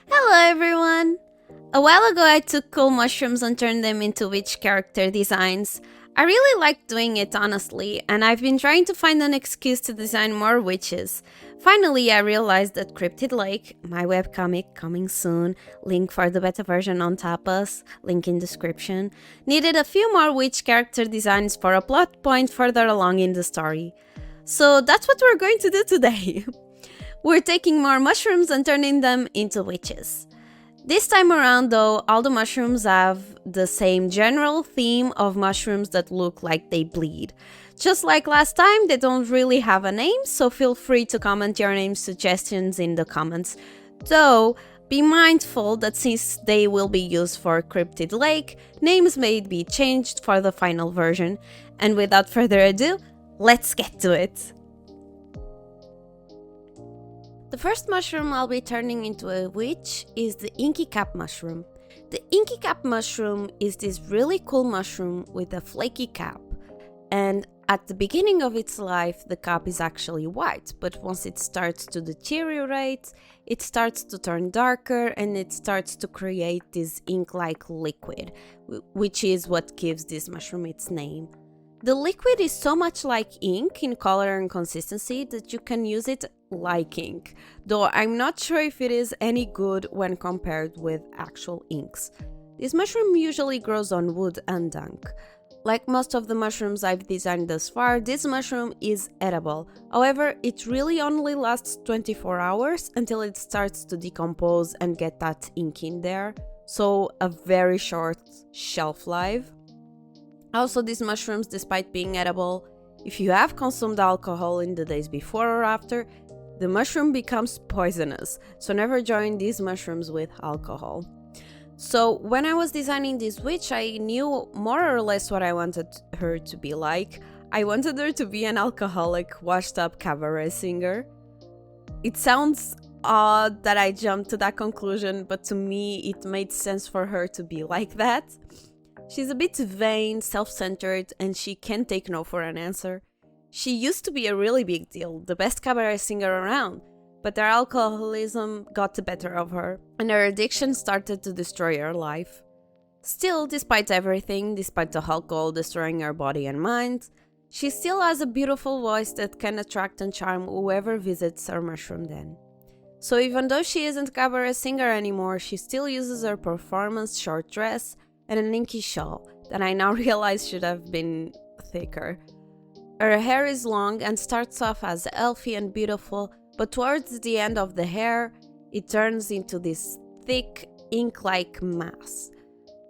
Hello everyone! A while ago I took cool mushrooms and turned them into witch character designs. I really like doing it honestly, and I've been trying to find an excuse to design more witches. Finally I realized that Cryptid Lake, my webcomic coming soon, link for the beta version on Tapas, link in description, needed a few more witch character designs for a plot point further along in the story. So that's what we're going to do today. We're taking more mushrooms and turning them into witches. This time around though, all the mushrooms have the same general theme of mushrooms that look like they bleed. Just like last time, they don't really have a name, so feel free to comment your name suggestions in the comments. Though, be mindful that since they will be used for Cryptid Lake, names may be changed for the final version. And without further ado, let's get to it! The first mushroom I'll be turning into a witch is the Inky Cap mushroom. The Inky Cap mushroom is this really cool mushroom with a flaky cap. And at the beginning of its life, the cap is actually white, but once it starts to deteriorate, it starts to turn darker and it starts to create this ink-like liquid, which is what gives this mushroom its name. The liquid is so much like ink in color and consistency that you can use it like ink, though I'm not sure if it is any good when compared with actual inks. This mushroom usually grows on wood and dung. Like most of the mushrooms I've designed thus far, this mushroom is edible. However, it really only lasts 24 hours until it starts to decompose and get that ink in there, so a very short shelf life. Also, these mushrooms, despite being edible, if you have consumed alcohol in the days before or after, the mushroom becomes poisonous, so never join these mushrooms with alcohol. So when I was designing this witch, I knew more or less what I wanted her to be like. I wanted her to be an alcoholic, washed-up cabaret singer. It sounds odd that I jumped to that conclusion, but to me it made sense for her to be like that. She's a bit vain, self-centered, and she can't take no for an answer. She used to be a really big deal, the best cabaret singer around, but her alcoholism got the better of her, and her addiction started to destroy her life. Still, despite everything, despite the alcohol destroying her body and mind, she still has a beautiful voice that can attract and charm whoever visits her mushroom den. So even though she isn't a cabaret singer anymore, she still uses her performance short dress and an inky shawl that I now realize should have been thicker. Her hair is long and starts off as elfy and beautiful, but towards the end of the hair, it turns into this thick, ink-like mass.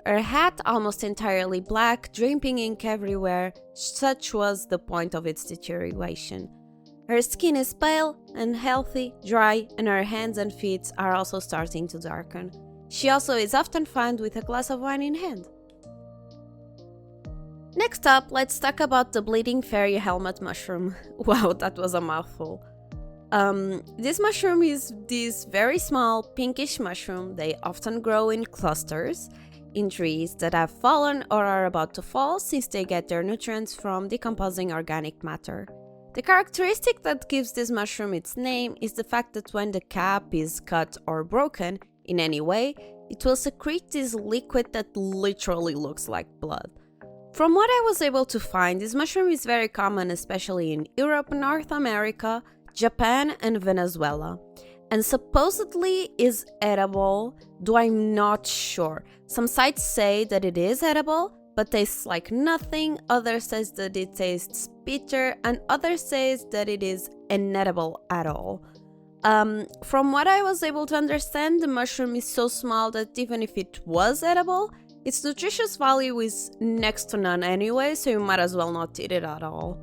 Her hat almost entirely black, dripping ink everywhere, such was the point of its deterioration. Her skin is pale, unhealthy, dry, and her hands and feet are also starting to darken. She also is often found with a glass of wine in hand. Next up, let's talk about the bleeding fairy helmet mushroom. Wow, that was a mouthful. This mushroom is this very small pinkish mushroom. They often grow in clusters in trees that have fallen or are about to fall since they get their nutrients from decomposing organic matter. The characteristic that gives this mushroom its name is the fact that when the cap is cut or broken in any way, it will secrete this liquid that literally looks like blood. From what I was able to find, this mushroom is very common especially in Europe, North America, Japan and Venezuela, and supposedly is edible, though I'm not sure. Some sites say that it is edible, but tastes like nothing, others says that it tastes bitter, and others says that it is inedible at all. From what I was able to understand, the mushroom is so small that even if it was edible, its nutritious value is next to none anyway, so you might as well not eat it at all.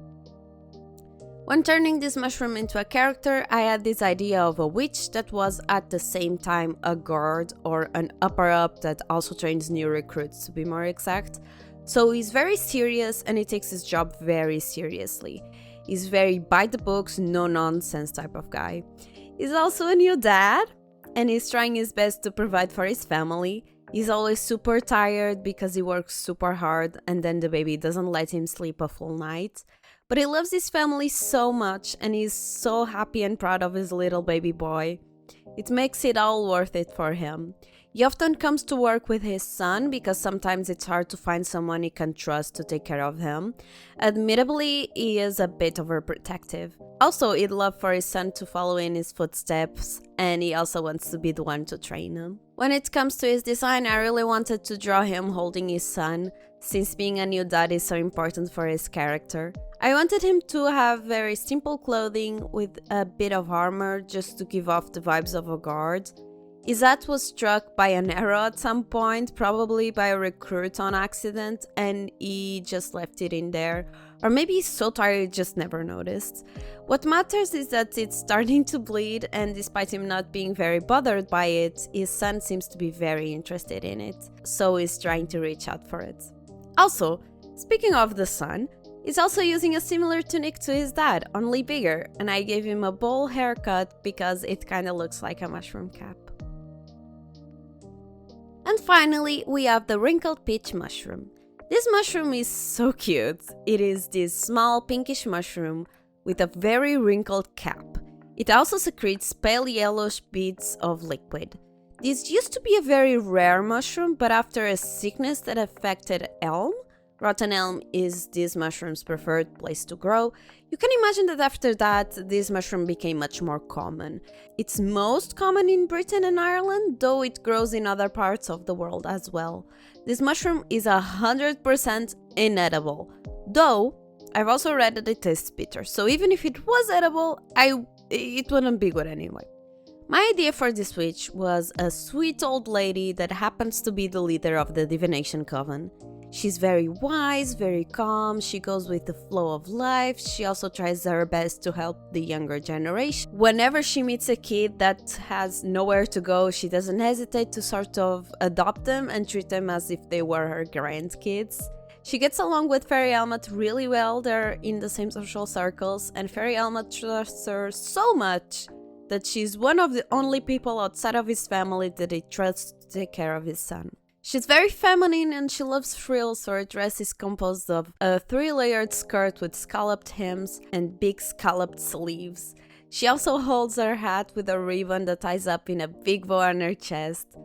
When turning this mushroom into a character, I had this idea of a witch that was at the same time a guard or an upper-up that also trains new recruits, to be more exact. So he's very serious and he takes his job very seriously. He's very by the books, no-nonsense type of guy. He's also a new dad and he's trying his best to provide for his family. He's always super tired because he works super hard and then the baby doesn't let him sleep a full night. But he loves his family so much and he's so happy and proud of his little baby boy. It makes it all worth it for him. He often comes to work with his son because sometimes it's hard to find someone he can trust to take care of him. Admittedly, he is a bit overprotective. Also, he'd love for his son to follow in his footsteps, and he also wants to be the one to train him. When it comes to his design, I really wanted to draw him holding his son, since being a new dad is so important for his character. I wanted him to have very simple clothing with a bit of armor just to give off the vibes of a guard. His hat was struck by an arrow at some point, probably by a recruit on accident, and he just left it in there. Or maybe he's so tired he just never noticed. What matters is that it's starting to bleed, and despite him not being very bothered by it, his son seems to be very interested in it, so he's trying to reach out for it. Also, speaking of the son, he's also using a similar tunic to his dad, only bigger, and I gave him a bowl haircut because it kinda looks like a mushroom cap. And finally, we have the wrinkled peach mushroom. This mushroom is so cute. It is this small pinkish mushroom with a very wrinkled cap. It also secretes pale yellowish beads of liquid. This used to be a very rare mushroom, but after a sickness that affected elm, rotten elm is this mushroom's preferred place to grow. You can imagine that after that, this mushroom became much more common. It's most common in Britain and Ireland, though it grows in other parts of the world as well. This mushroom is 100% inedible, though I've also read that it tastes bitter, so even if it was edible, it wouldn't be good anyway. My idea for this witch was a sweet old lady that happens to be the leader of the divination coven. She's very wise, very calm, she goes with the flow of life, she also tries her best to help the younger generation. Whenever she meets a kid that has nowhere to go, she doesn't hesitate to sort of adopt them and treat them as if they were her grandkids. She gets along with Fairy Elmat really well, they're in the same social circles, and Fairy Elmat trusts her so much that she's one of the only people outside of his family that he trusts to take care of his son. She's very feminine and she loves frills, so her dress is composed of a 3-layered skirt with scalloped hems and big scalloped sleeves. She also holds her hat with a ribbon that ties up in a big bow on her chest.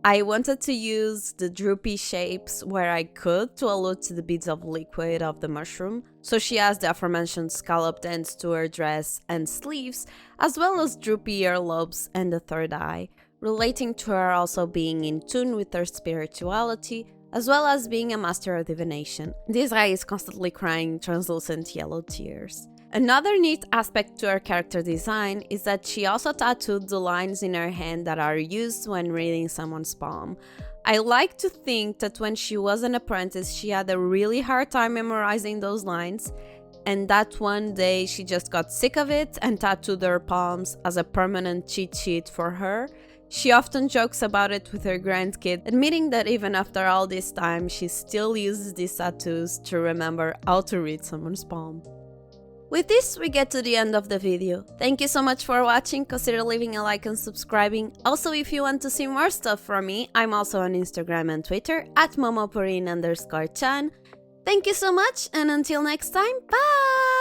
I wanted to use the droopy shapes where I could to allude to the beads of liquid of the mushroom, so she has the aforementioned scalloped ends to her dress and sleeves, as well as droopy earlobes and the third eye, relating to her also being in tune with her spirituality, as well as being a master of divination. This eye is constantly crying translucent yellow tears. Another neat aspect to her character design is that she also tattooed the lines in her hand that are used when reading someone's palm. I like to think that when she was an apprentice, she had a really hard time memorizing those lines, and that one day she just got sick of it and tattooed her palms as a permanent cheat sheet for her. She often jokes about it with her grandkid, admitting that even after all this time, she still uses these tattoos to remember how to read someone's palm. With this, we get to the end of the video. Thank you so much for watching, consider leaving a like and subscribing. Also, if you want to see more stuff from me, I'm also on Instagram and Twitter @momopurin_chan. Thank you so much, and until next time, bye!